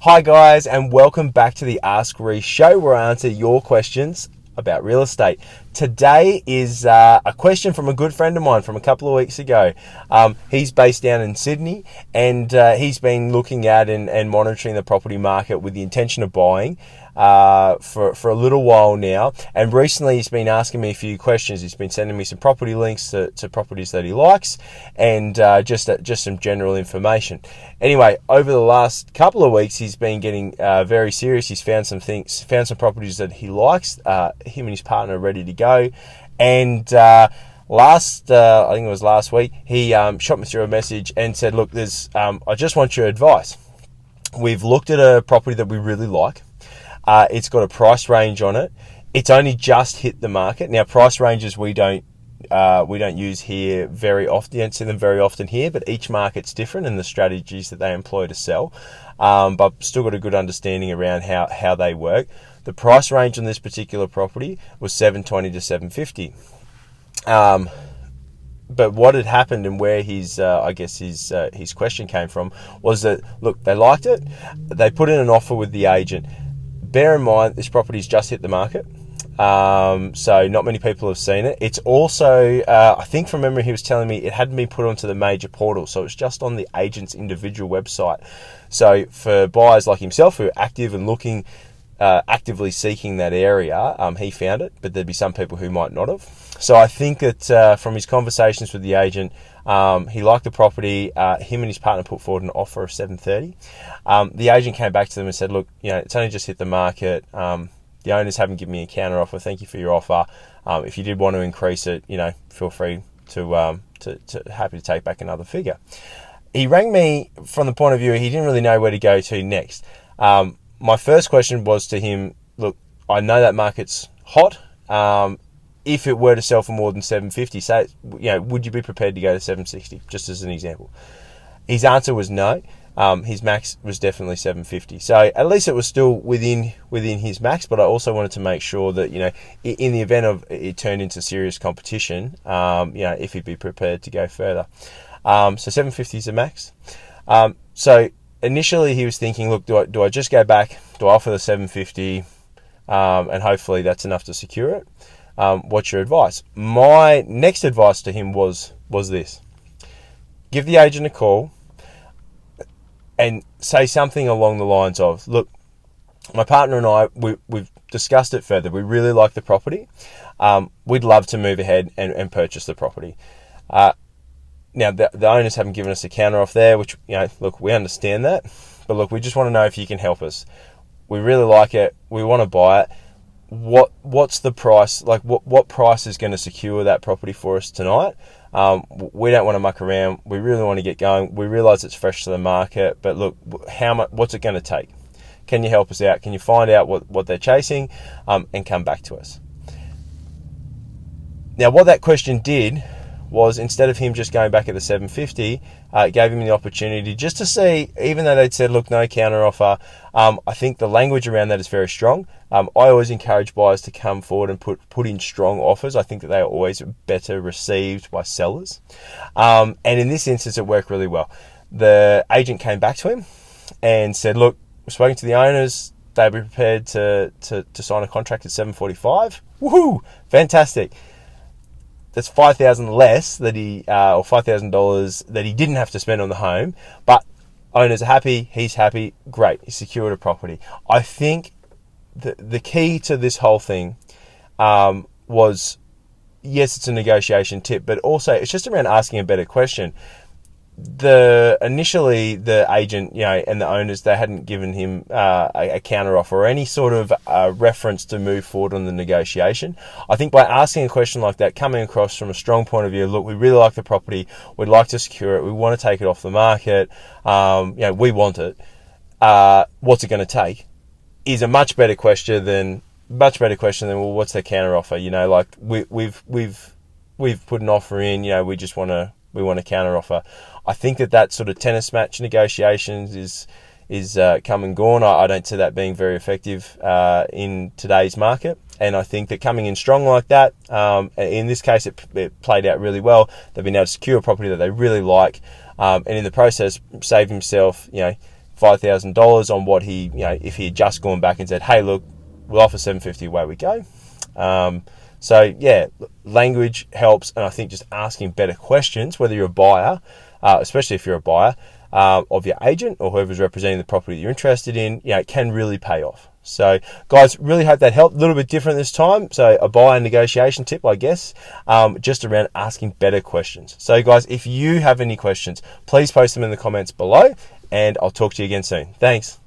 Hi guys, and welcome back to the Ask Rhyce show, where I answer your questions about real estate. Today is a question from a good friend of mine from a couple of weeks ago. He's based down in Sydney, and he's been looking at and monitoring the property market with the intention of buying for a little while now. And recently he's been asking me a few questions. He's been sending me some property links to properties that he likes, and just some general information. Anyway, over the last couple of weeks, he's been getting very serious. He's found some properties that he likes. Him and his partner are ready to go. And I think it was last week, he shot me through a message and said, "Look, I just want your advice. We've looked at a property that we really like. It's got a price range on it. It's only just hit the market. Now, price ranges we don't use here very often. You don't see them very often here, but each market's different and the strategies that they employ to sell. But still got a good understanding around how they work. The price range on this particular property was $720 to $750. But what had happened and where his question came from was that, look, they liked it. They put in an offer with the agent. Bear in mind, this property's just hit the market. So not many people have seen it. It's also, I think from memory, he was telling me it hadn't been put onto the major portal, so it's just on the agent's individual website. So for buyers like himself who are active and looking, actively seeking that area, he found it, but there'd be some people who might not have. So I think that from his conversations with the agent, he liked the property. Him and his partner put forward an offer of $730. The agent came back to them and said, "Look, it's only just hit the market. The owners haven't given me a counter offer. Thank you for your offer. If you did want to increase it, feel free to happy to take back another figure." He rang me from the point of view he didn't really know where to go to next. My first question was to him, "Look, I know that market's hot. If it were to sell for more than $750, say, would you be prepared to go to $760?" Just as an example. His answer was no. His max was definitely $750. So at least it was still within his max, but I also wanted to make sure that, in the event of it turned into serious competition, if he'd be prepared to go further. So $750 is the max. So initially he was thinking, look, do I just go back? Do I offer the $750? And hopefully that's enough to secure it. What's your advice? My next advice to him was this. Give the agent a call and say something along the lines of, "Look, my partner and I, we've discussed it further. We really like the property. We'd love to move ahead and purchase the property. Now, the owners haven't given us a counter off there, which, look, we understand that. But look, we just want to know if you can help us. We really like it. We want to buy it. What's the price? Like, what price is going to secure that property for us tonight? We don't want to muck around. We really want to get going. We realise it's fresh to the market, but look, what's it going to take? Can you help us out? Can you find out what they're chasing, and come back to us?" Now, what that question did was, instead of him just going back at the $750, it gave him the opportunity just to see, even though they'd said, "Look, no counter offer," I think the language around that is very strong. I always encourage buyers to come forward and put in strong offers. I think that they are always better received by sellers. And in this instance, it worked really well. The agent came back to him and said, "Look, we've spoken to the owners. They'd be prepared to sign a contract at $745. Woohoo! Fantastic. That's $5,000 less or $5,000 that he didn't have to spend on the home, but owners are happy, he's happy, great, he secured a property." I think the key to this whole thing was, yes, it's a negotiation tip, but also it's just around asking a better question. Initially the agent, and the owners, they hadn't given him a counter offer or any sort of reference to move forward on the negotiation. I think by asking a question like that, coming across from a strong point of view, "Look, we really like the property, we'd like to secure it, we want to take it off the market, we want it, what's it going to take?" is a much better question than, well, what's their counter offer? We've put an offer in, we want a counter offer. I think that sort of tennis match negotiations is come and gone. I don't see that being very effective in today's market. And I think that coming in strong like that, in this case, it played out really well. They've been able to secure a property that they really like, and in the process, save himself, $5,000 on what he, if he had just gone back and said, hey, look, we'll offer $750, away we go. So yeah, language helps, and I think just asking better questions, whether you're a buyer, especially if you're a buyer, of your agent or whoever's representing the property that you're interested in, it can really pay off. So guys, really hope that helped. A little bit different this time. So a buyer negotiation tip, I guess, just around asking better questions. So guys, if you have any questions, please post them in the comments below, and I'll talk to you again soon. Thanks.